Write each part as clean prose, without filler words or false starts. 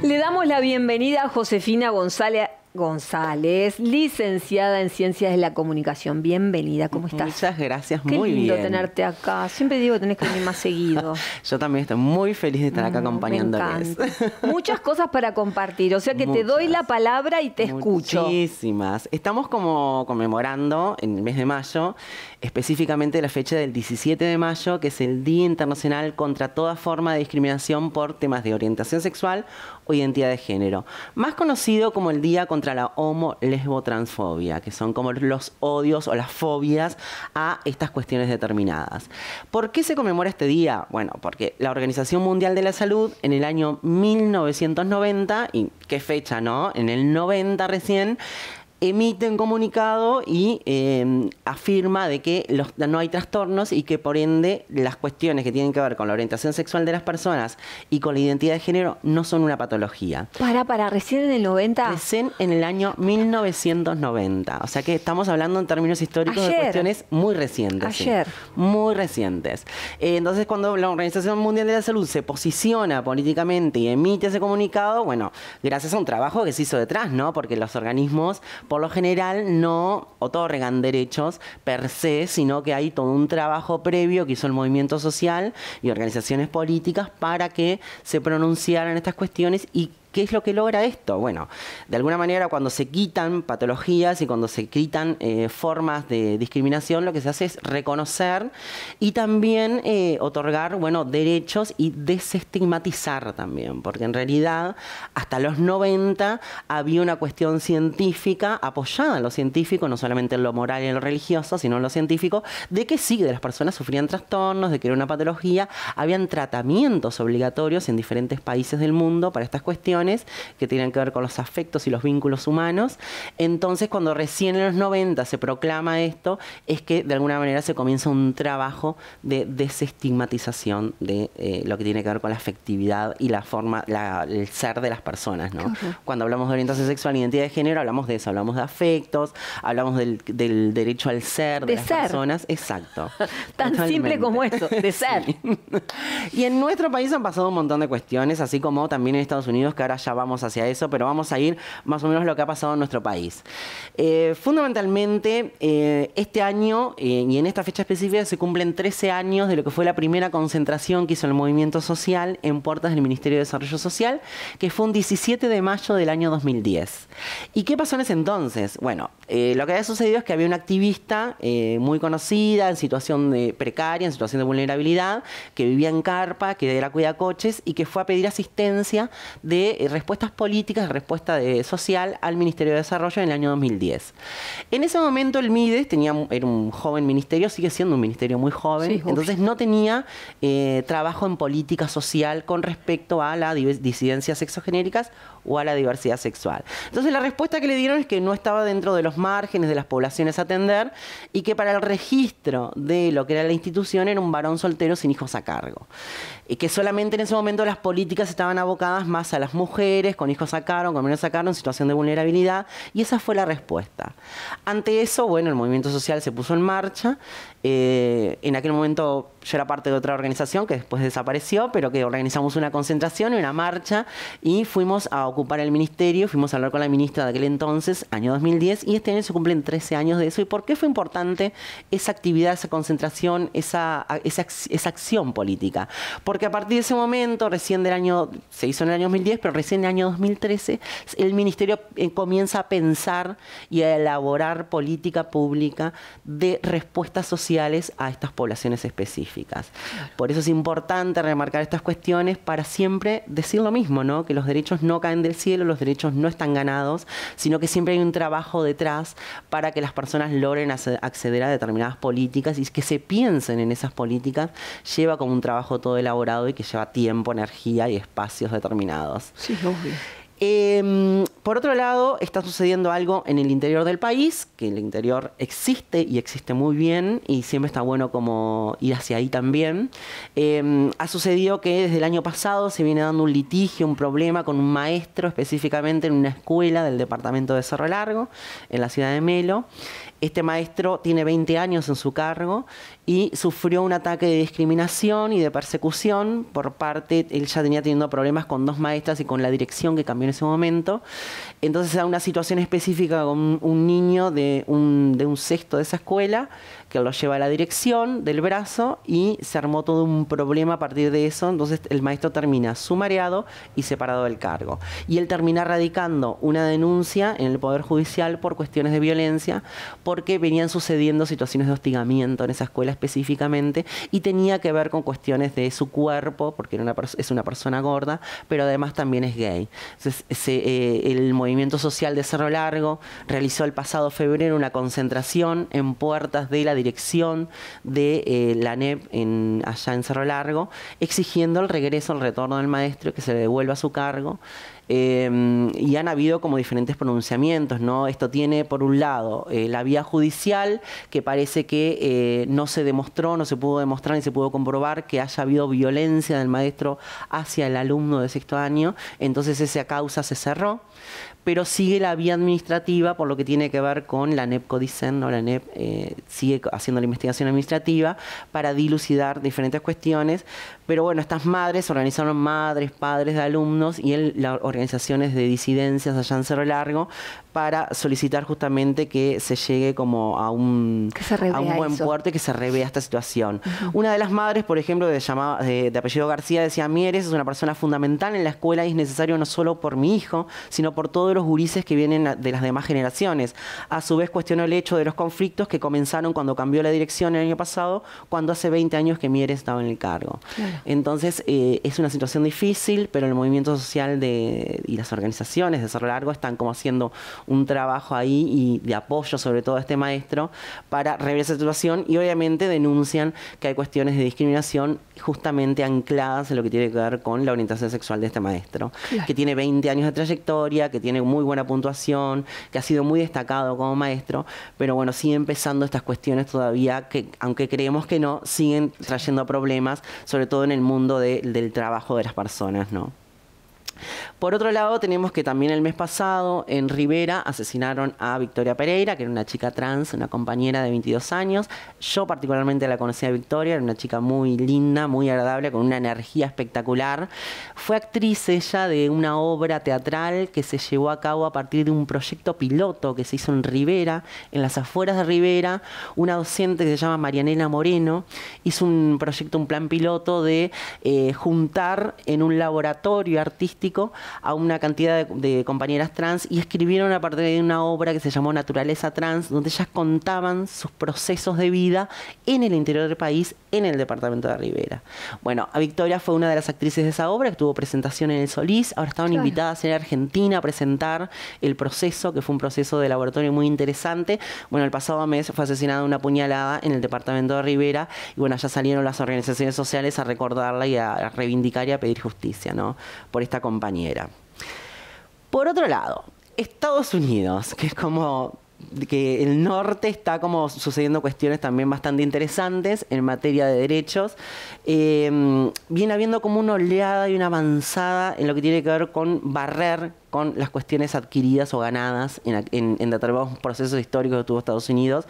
Le damos la bienvenida a Josefina González, licenciada en Ciencias de la Comunicación. Bienvenida, ¿cómo estás? Muchas gracias, Qué muy lindo bien. tenerte acá. Siempre digo que tenés que venir más seguido. Yo también estoy muy feliz de estar acá acompañándoles. Me encanta. Muchas cosas para compartir, o sea que te doy la palabra y te escucho. Muchísimas. Estamos como conmemorando en el mes de mayo, específicamente la fecha del 17 de mayo, que es el Día Internacional contra toda forma de discriminación por temas de orientación sexual o identidad de género. Más conocido como el Día contra la homo-lesbo-transfobia, que son como los odios o las fobias a estas cuestiones determinadas. ¿Por qué se conmemora este día? Bueno, porque la Organización Mundial de la Salud en el año 1990, y qué fecha, ¿no? En el 90 recién, emite un comunicado y afirma de que no hay trastornos y que por ende las cuestiones que tienen que ver con la orientación sexual de las personas y con la identidad de género no son una patología. Recién en el 90. Recién en el año 1990. O sea que estamos hablando en términos históricos de cuestiones muy recientes. Ayer. Sí, muy recientes. Entonces, cuando la Organización Mundial de la Salud se posiciona políticamente y emite ese comunicado, bueno, gracias a un trabajo que se hizo detrás, ¿no? Porque los organismos por lo general no otorgan derechos per se, sino que hay todo un trabajo previo que hizo el movimiento social y organizaciones políticas para que se pronunciaran estas cuestiones. ¿Y qué es lo que logra esto? Bueno, de alguna manera cuando se quitan patologías y cuando se quitan formas de discriminación, lo que se hace es reconocer y también otorgar, bueno, derechos y desestigmatizar también, porque en realidad hasta los 90 había una cuestión científica apoyada en lo científico, no solamente en lo moral y en lo religioso, sino en lo científico, de que sí, de las personas sufrían trastornos, de que era una patología, habían tratamientos obligatorios en diferentes países del mundo para estas cuestiones que tienen que ver con los afectos y los vínculos humanos. Entonces, cuando recién en los 90 se proclama esto, es que de alguna manera se comienza un trabajo de desestigmatización de lo que tiene que ver con la afectividad y la forma, el ser de las personas, ¿no? Cuando hablamos de orientación sexual e identidad de género, hablamos de eso, hablamos de afectos, hablamos del derecho al ser de las personas. Exacto. Tan simple como eso, de ser. Sí. Y en nuestro país han pasado un montón de cuestiones, así como también en Estados Unidos, que ahora ya vamos hacia eso, pero vamos a ir más o menos lo que ha pasado en nuestro país. Fundamentalmente, este año y en esta fecha específica se cumplen 13 años de lo que fue la primera concentración que hizo el movimiento social en puertas del Ministerio de Desarrollo Social, que fue un 17 de mayo del año 2010. ¿Y qué pasó en ese entonces? Bueno, lo que había sucedido es que había una activista muy conocida, en situación precaria, en situación de vulnerabilidad, que vivía en carpa, que era cuidacoches y que fue a pedir asistencia de respuestas políticas, respuesta social al Ministerio de Desarrollo en el año 2010. En ese momento el MIDES era un joven ministerio, sigue siendo un ministerio muy joven, sí, entonces no tenía trabajo en política social con respecto a las disidencias sexogenéricas o a la diversidad sexual. Entonces la respuesta que le dieron es que no estaba dentro de los márgenes de las poblaciones a atender y que para el registro de lo que era la institución era un varón soltero sin hijos a cargo. Y que solamente en ese momento las políticas estaban abocadas más a las mujeres con hijos a cargo, con menos a cargo, en situación de vulnerabilidad, y esa fue la respuesta. Ante eso, bueno, el movimiento social se puso en marcha. En aquel momento yo era parte de otra organización que después desapareció, pero que organizamos una concentración y una marcha y fuimos a ocupar el ministerio, fuimos a hablar con la ministra de aquel entonces, año 2010, y este año se cumplen 13 años de eso. ¿Y por qué fue importante esa actividad, esa concentración, esa acción política? Porque a partir de ese momento, recién se hizo en el año 2010, pero recién en el año 2013, el ministerio comienza a pensar y a elaborar política pública de respuestas sociales a estas poblaciones específicas. Por eso es importante remarcar estas cuestiones para siempre decir lo mismo, ¿no? Que los derechos no caen del cielo, los derechos no están ganados, sino que siempre hay un trabajo detrás para que las personas logren acceder a determinadas políticas y que se piensen en esas políticas lleva como un trabajo todo elaborado y que lleva tiempo, energía y espacios determinados. Sí, obvio. Por otro lado, está sucediendo algo en el interior del país, que el interior existe y existe muy bien y siempre está bueno como ir hacia ahí también. Ha sucedido que desde el año pasado se viene dando un litigio, un problema con un maestro específicamente en una escuela del departamento de Cerro Largo, en la ciudad de Melo. Este maestro tiene 20 años en su cargo y sufrió un ataque de discriminación y de persecución por parte, él ya tenía teniendo problemas con 2 maestras y con la dirección que cambió en ese momento. Entonces era una situación específica con un niño de un sexto de esa escuela que lo lleva a la dirección del brazo y se armó todo un problema a partir de eso. Entonces el maestro termina sumariado y separado del cargo. Y él termina radicando una denuncia en el Poder Judicial por cuestiones de violencia, porque venían sucediendo situaciones de hostigamiento en esa escuela específicamente y tenía que ver con cuestiones de su cuerpo, porque es una persona gorda, pero además también es gay. Entonces el movimiento social de Cerro Largo realizó el pasado febrero una concentración en puertas de la dirección de la ANEP allá en Cerro Largo, exigiendo el retorno del maestro, que se le devuelva a su cargo. Y han habido como diferentes pronunciamientos, ¿no? Esto tiene, por un lado, la vía judicial, que parece que no se demostró, no se pudo demostrar ni se pudo comprobar que haya habido violencia del maestro hacia el alumno de sexto año, entonces esa causa se cerró. Pero sigue la vía administrativa por lo que tiene que ver con la ANEP Codicen, ¿no? La ANEP sigue haciendo la investigación administrativa para dilucidar diferentes cuestiones. Pero bueno, estas madres organizaron madres, padres de alumnos y las organizaciones de disidencias allá en Cerro Largo para solicitar justamente que se llegue como a un buen puerto y que se revea esta situación. Una de las madres, por ejemplo, de apellido García, decía: Mieres es una persona fundamental en la escuela y es necesario no solo por mi hijo, sino por todos los gurises que vienen de las demás generaciones. A su vez cuestionó el hecho de los conflictos que comenzaron cuando cambió la dirección el año pasado, cuando hace 20 años que Mieres estaba en el cargo. Claro. Entonces es una situación difícil, pero el movimiento social y las organizaciones de Cerro Largo están como haciendo un trabajo ahí y de apoyo sobre todo a este maestro para rever esa situación, y obviamente denuncian que hay cuestiones de discriminación justamente ancladas en lo que tiene que ver con la orientación sexual de este maestro, claro, que tiene 20 años de trayectoria, que tiene muy buena puntuación, que ha sido muy destacado como maestro, pero bueno, sigue empezando estas cuestiones todavía que, aunque creemos que no, siguen trayendo problemas, sobre todo en el mundo del trabajo de las personas, ¿no? Por otro lado, tenemos que también el mes pasado en Rivera asesinaron a Victoria Pereira, que era una chica trans, una compañera de 22 años. Yo particularmente la conocí a Victoria, era una chica muy linda, muy agradable, con una energía espectacular. Fue actriz ella de una obra teatral que se llevó a cabo a partir de un proyecto piloto que se hizo en Rivera, en las afueras de Rivera. Una docente que se llama Marianela Moreno hizo un proyecto, un plan piloto de juntar en un laboratorio artístico a una cantidad de compañeras trans y escribieron a partir de una obra que se llamó Naturaleza Trans, donde ellas contaban sus procesos de vida en el interior del país, en el departamento de Rivera. Bueno, a Victoria fue una de las actrices de esa obra, que tuvo presentación en el Solís. Ahora estaban invitadas a ir a Argentina a presentar el proceso, que fue un proceso de laboratorio muy interesante. Bueno, el pasado mes fue asesinada una puñalada en el departamento de Rivera y bueno, ya salieron las organizaciones sociales a recordarla y a reivindicar y a pedir justicia, ¿no?, por esta compañera. Por otro lado, Estados Unidos, que es como que el norte está como sucediendo cuestiones también bastante interesantes en materia de derechos. Viene habiendo como una oleada y una avanzada en lo que tiene que ver con barrer con las cuestiones adquiridas o ganadas en determinados procesos históricos que tuvo Estados Unidos.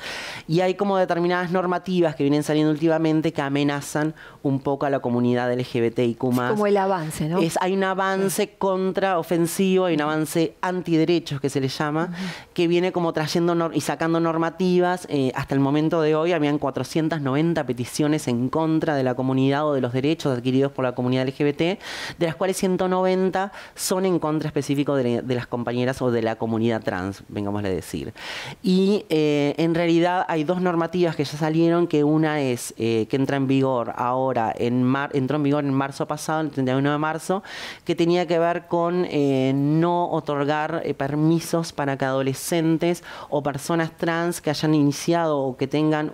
Y hay como determinadas normativas que vienen saliendo últimamente que amenazan un poco a la comunidad LGBTIQ+. Es como el avance, ¿no? Hay un avance contraofensivo, hay un avance antiderechos que se le llama, que viene como trayendo y sacando normativas. Hasta el momento de hoy habían 490 peticiones en contra de la comunidad o de los derechos adquiridos por la comunidad LGBT, de las cuales 190 son en contra específico de las compañeras o de la comunidad trans, vengámosle a decir. Y en realidad hay dos normativas que ya salieron, que una es que entra en vigor ahora, entró en vigor en marzo pasado, el 31 de marzo, que tenía que ver con no otorgar permisos para que adolescentes o personas trans que hayan iniciado o que tengan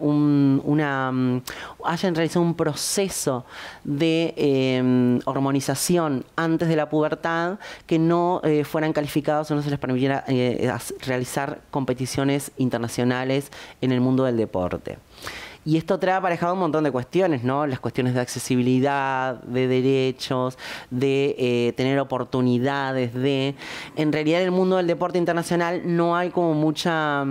hayan realizado un proceso de hormonización antes de la pubertad, que no fueran calificados o no se les permitiera realizar competiciones internacionales en el mundo del deporte. Y esto trae aparejado un montón de cuestiones, ¿no? Las cuestiones de accesibilidad, de derechos, de tener oportunidades, en realidad en el mundo del deporte internacional no hay como mucha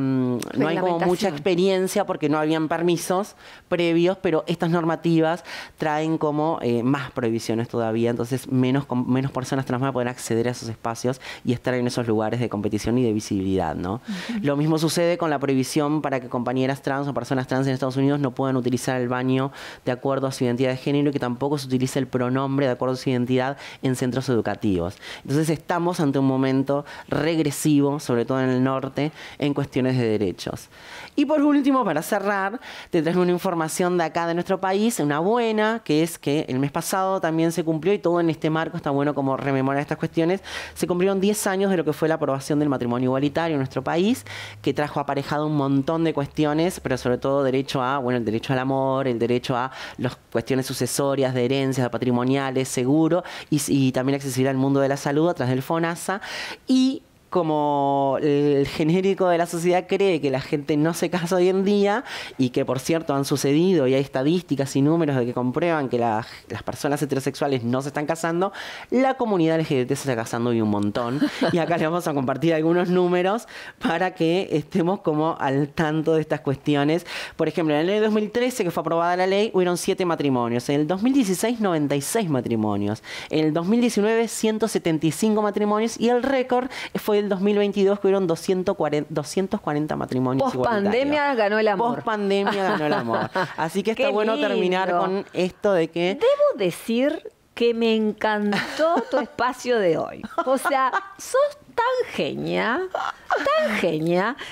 experiencia porque no habían permisos previos, pero estas normativas traen como más prohibiciones todavía, entonces menos personas trans van a poder acceder a esos espacios y estar en esos lugares de competición y de visibilidad, ¿no? Lo mismo sucede con la prohibición para que compañeras trans o personas trans en Estados Unidos no puedan utilizar el baño de acuerdo a su identidad de género y que tampoco se utilice el pronombre de acuerdo a su identidad en centros educativos. Entonces estamos ante un momento regresivo, sobre todo en el norte, en cuestiones de derechos. Y por último, para cerrar, te traigo una información de acá de nuestro país, una buena, que es que el mes pasado también se cumplió, y todo en este marco está bueno como rememorar estas cuestiones, se cumplieron 10 años de lo que fue la aprobación del matrimonio igualitario en nuestro país, que trajo aparejado un montón de cuestiones, pero sobre todo derecho a, el derecho al amor, el derecho a las cuestiones sucesorias, de herencias, patrimoniales, seguro, y también accesibilidad al mundo de la salud a través del FONASA. Y como el genérico de la sociedad cree que la gente no se casa hoy en día, y que por cierto han sucedido y hay estadísticas y números de que comprueban que las personas heterosexuales no se están casando, la comunidad LGBT se está casando hoy un montón. Y acá les vamos a compartir algunos números para que estemos como al tanto de estas cuestiones. Por ejemplo, en el año 2013, que fue aprobada la ley, hubieron 7 matrimonios. En el 2016, 96 matrimonios. En el 2019, 175 matrimonios. Y el récord fue el 2022, que hubieron 240 matrimonios igualitarios. Post-pandemia ganó el amor. Post-pandemia ganó el amor. Así que está bueno terminar con esto de que... Debo decir que me encantó tu espacio de hoy. O sea, sos tan genia.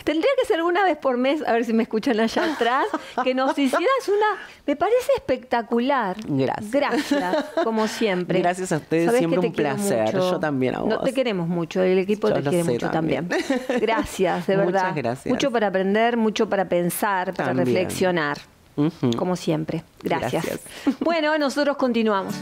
Tendría que ser una vez por mes, a ver si me escuchan allá atrás, que nos hicieras una... Me parece espectacular. Gracias, como siempre. Gracias a ustedes, siempre un placer. Yo también a vos. No, te queremos mucho, el equipo te quiere mucho también. Gracias, de verdad. Muchas gracias. Mucho para aprender, mucho para pensar, para reflexionar. Como siempre. Gracias. Bueno, nosotros continuamos.